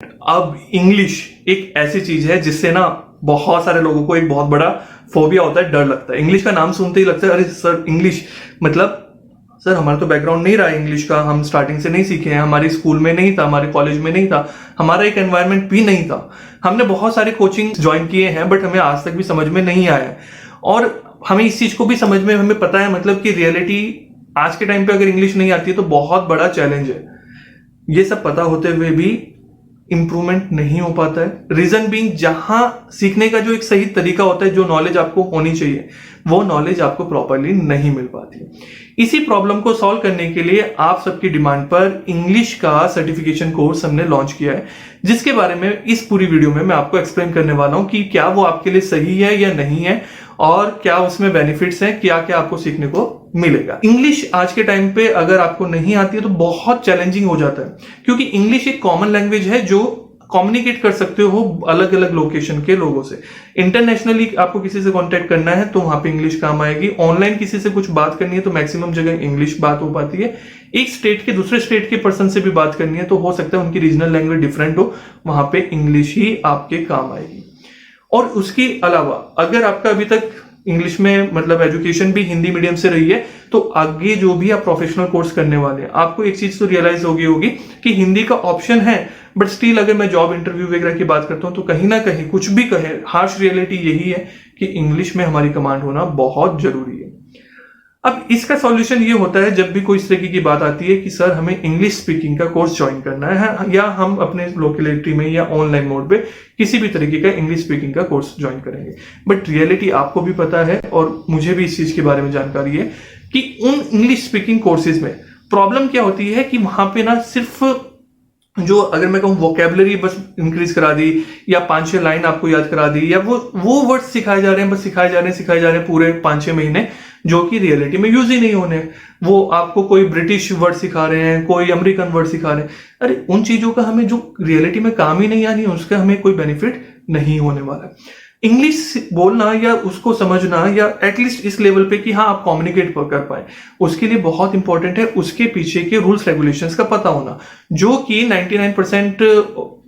अब इंग्लिश एक ऐसी चीज है जिससे ना बहुत सारे लोगों को एक बहुत बड़ा फोबिया होता है, डर लगता है। इंग्लिश का नाम सुनते ही लगता है अरे सर इंग्लिश, मतलब सर हमारा तो बैकग्राउंड नहीं रहा इंग्लिश का, हम स्टार्टिंग से नहीं सीखे हैं, हमारे स्कूल में नहीं था, हमारे कॉलेज में नहीं था, हमारा एक एनवायरनमेंट भी नहीं था। हमने बहुत सारे कोचिंग ज्वाइन किए हैं बट हमें आज तक भी समझ में नहीं आया है। और हमें इस चीज को भी समझ में हमें पता है मतलब कि रियलिटी आज के टाइम पे अगर इंग्लिश नहीं आती है तो बहुत बड़ा चैलेंज है। ये सब पता होते हुए भी इंप्रूवमेंट नहीं हो पाता है। रीजन बीइंग जहां सीखने का जो एक सही तरीका होता है, जो नॉलेज आपको होनी चाहिए, वो नॉलेज आपको प्रॉपरली नहीं मिल पाती है। इसी प्रॉब्लम को सॉल्व करने के लिए आप सबकी डिमांड पर इंग्लिश का सर्टिफिकेशन कोर्स हमने लॉन्च किया है, जिसके बारे में इस पूरी वीडियो में मैं आपको एक्सप्लेन करने वाला हूं कि क्या वो आपके लिए सही है या नहीं है, और क्या उसमें बेनिफिट्स हैं, क्या क्या आपको सीखने को मिलेगा। इंग्लिश आज के टाइम पे अगर आपको नहीं आती है तो बहुत चैलेंजिंग हो जाता है, क्योंकि इंग्लिश एक कॉमन लैंग्वेज है जो कम्युनिकेट कर सकते हो अलग अलग लोकेशन के लोगों से। इंटरनेशनली आपको किसी से कांटेक्ट करना है तो वहां पे इंग्लिश काम आएगी। ऑनलाइन किसी से कुछ बात करनी है तो मैक्सिमम जगह इंग्लिश बात हो पाती है। एक स्टेट के दूसरे स्टेट के पर्सन से भी बात करनी है तो हो सकता है उनकी रीजनल लैंग्वेज डिफरेंट हो, वहां पे इंग्लिश ही आपके काम आएगी। और उसके अलावा अगर आपका अभी तक इंग्लिश में मतलब एजुकेशन भी हिंदी मीडियम से रही है तो आगे जो भी आप प्रोफेशनल कोर्स करने वाले हैं, आपको एक चीज तो रियलाइज होगी कि हिंदी का ऑप्शन है, बट स्टिल अगर मैं जॉब इंटरव्यू वगैरह की बात करता हूं तो कहीं ना कहीं कुछ भी कहे, हार्श रियलिटी यही है कि इंग्लिश में हमारी कमांड होना बहुत जरूरी है। अब इसका सॉल्यूशन ये होता है जब भी कोई इस तरीके की बात आती है कि सर हमें इंग्लिश स्पीकिंग का कोर्स ज्वाइन करना है, या हम अपने लोकेलिटी में या ऑनलाइन मोड पे किसी भी तरीके का इंग्लिश स्पीकिंग का कोर्स ज्वाइन करेंगे। बट रियलिटी आपको भी पता है और मुझे भी इस चीज के बारे में जानकारी है कि उन इंग्लिश स्पीकिंग कोर्सेज में प्रॉब्लम क्या होती है कि वहां पे ना सिर्फ जो अगर मैं कहूँ वोकेबलरी बस इंक्रीज करा दी या 5-6 लाइन आपको याद करा दी, या वो वर्ड सिखाए जा रहे हैं, बस सिखाए जा रहे हैं पूरे 5-6 महीने, जो कि रियलिटी में यूज ही नहीं होने। वो आपको कोई ब्रिटिश वर्ड सिखा रहे हैं, कोई अमेरिकन वर्ड सिखा रहे हैं, अरे उन चीजों का हमें जो रियलिटी में काम ही नहीं आनी, उसका हमें कोई बेनिफिट नहीं होने वाला। इंग्लिश बोलना या उसको समझना या एटलीस्ट इस लेवल पे कि हाँ आप कम्युनिकेट कर पाए, उसके लिए बहुत इंपॉर्टेंट है उसके पीछे के रूल्स रेगुलेशंस का पता होना, जो कि 99%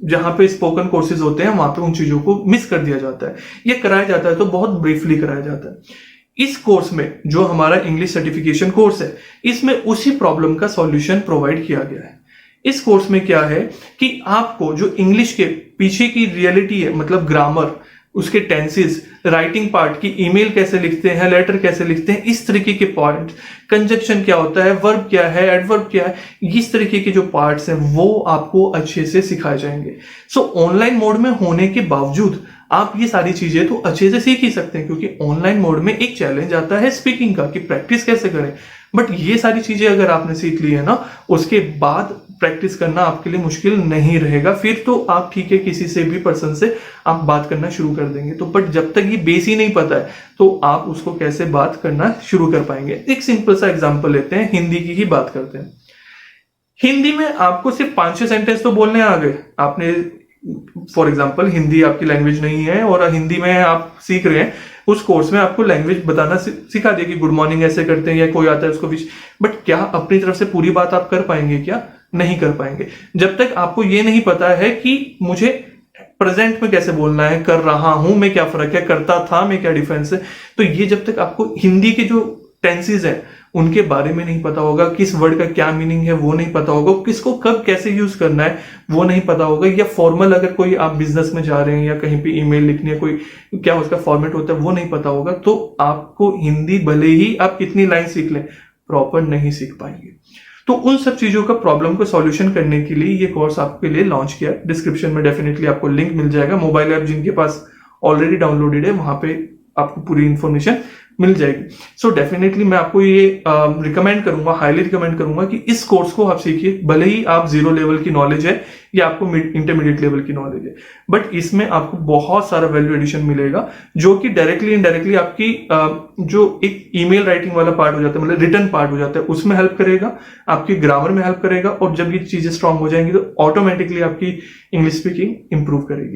जहां पे स्पोकन कोर्सेज होते हैं वहां पे उन चीजों को मिस कर दिया जाता है, या कराया जाता है तो बहुत ब्रीफली कराया जाता है। इस कोर्स में जो हमारा इंग्लिश सर्टिफिकेशन कोर्स है, इसमें उसी प्रॉब्लम का सॉल्यूशन प्रोवाइड किया गया है। इस कोर्स में क्या है कि आपको जो इंग्लिश के पीछे की रियलिटी है, मतलब ग्रामर, उसके टेंसेस, राइटिंग पार्ट की, ईमेल कैसे लिखते हैं, लेटर कैसे लिखते हैं, इस तरीके के पार्ट, कंजक्शन क्या होता है, वर्ब क्या है, एडवर्ब क्या है, इस तरीके के जो पार्ट्स हैं वो आपको अच्छे से सिखाए जाएंगे। सो ऑनलाइन मोड में होने के बावजूद आप ये सारी चीजें तो अच्छे से सीख ही सकते हैं, क्योंकि ऑनलाइन मोड में एक चैलेंज आता है स्पीकिंग का कि प्रैक्टिस कैसे करें। बट ये सारी चीजें अगर आपने सीख ली है ना, उसके बाद प्रैक्टिस करना आपके लिए मुश्किल नहीं रहेगा। फिर तो आप ठीक है किसी से भी पर्सन से आप बात करना शुरू कर देंगे, तो बट जब तक ये बेस ही नहीं पता है तो आप उसको कैसे बात करना शुरू कर पाएंगे। एक सिंपल सा एग्जांपल लेते हैं, हिंदी की ही बात करते हैं। हिंदी में आपको सिर्फ 5-6 सेंटेंस तो बोलने आ गए, आपने फॉर एग्जाम्पल हिंदी आपकी लैंग्वेज नहीं है और हिंदी में आप सीख रहे हैं, उस कोर्स में आपको लैंग्वेज बताना सिखा दिया कि गुड मॉर्निंग ऐसे करते हैं, या कोई आता है उसको विश, बट क्या अपनी तरफ से पूरी बात आप कर पाएंगे? क्या नहीं कर पाएंगे जब तक आपको ये नहीं पता है कि मुझे प्रेजेंट में कैसे बोलना है, कर रहा हूं मैं क्या फर्क है, करता था मैं क्या डिफरेंस है। तो ये जब तक आपको हिंदी के जो टेंसेस हैं उनके बारे में नहीं पता होगा, किस वर्ड का क्या मीनिंग है वो नहीं पता होगा, किसको कब कैसे यूज करना है वो नहीं पता होगा, या फॉर्मल अगर कोई आप बिजनेस में जा रहे हैं या कहीं पे ईमेल लिखनी है, कोई क्या उसका फॉर्मेट होता है वो नहीं पता होगा, तो आपको हिंदी भले ही आप कितनी लाइन सीख लें प्रॉपर नहीं सीख पाएंगे। तो उन सब चीजों का प्रॉब्लम को सॉल्यूशन करने के लिए ये कोर्स आपके लिए लॉन्च किया। डिस्क्रिप्शन में डेफिनेटली आपको लिंक मिल जाएगा, मोबाइल ऐप जिनके पास ऑलरेडी डाउनलोडेड है वहां पे आपको पूरी इंफॉर्मेशन मिल जाएगी। सो डेफिनेटली मैं आपको ये रिकमेंड करूंगा, हाईली रिकमेंड करूंगा कि इस कोर्स को आप सीखिए, भले ही आप 0 लेवल की नॉलेज है या आपको इंटरमीडिएट लेवल की नॉलेज है, बट इसमें आपको बहुत सारा वैल्यू एडिशन मिलेगा, जो कि डायरेक्टली इनडायरेक्टली आपकी जो एक ईमेल राइटिंग वाला पार्ट हो जाता है, मतलब रिटर्न पार्ट हो जाता है, उसमें हेल्प करेगा, आपकी ग्रामर में हेल्प करेगा, और जब ये चीजें स्ट्रांग हो जाएंगी तो ऑटोमेटिकली आपकी इंग्लिश स्पीकिंग इंप्रूव करेगी।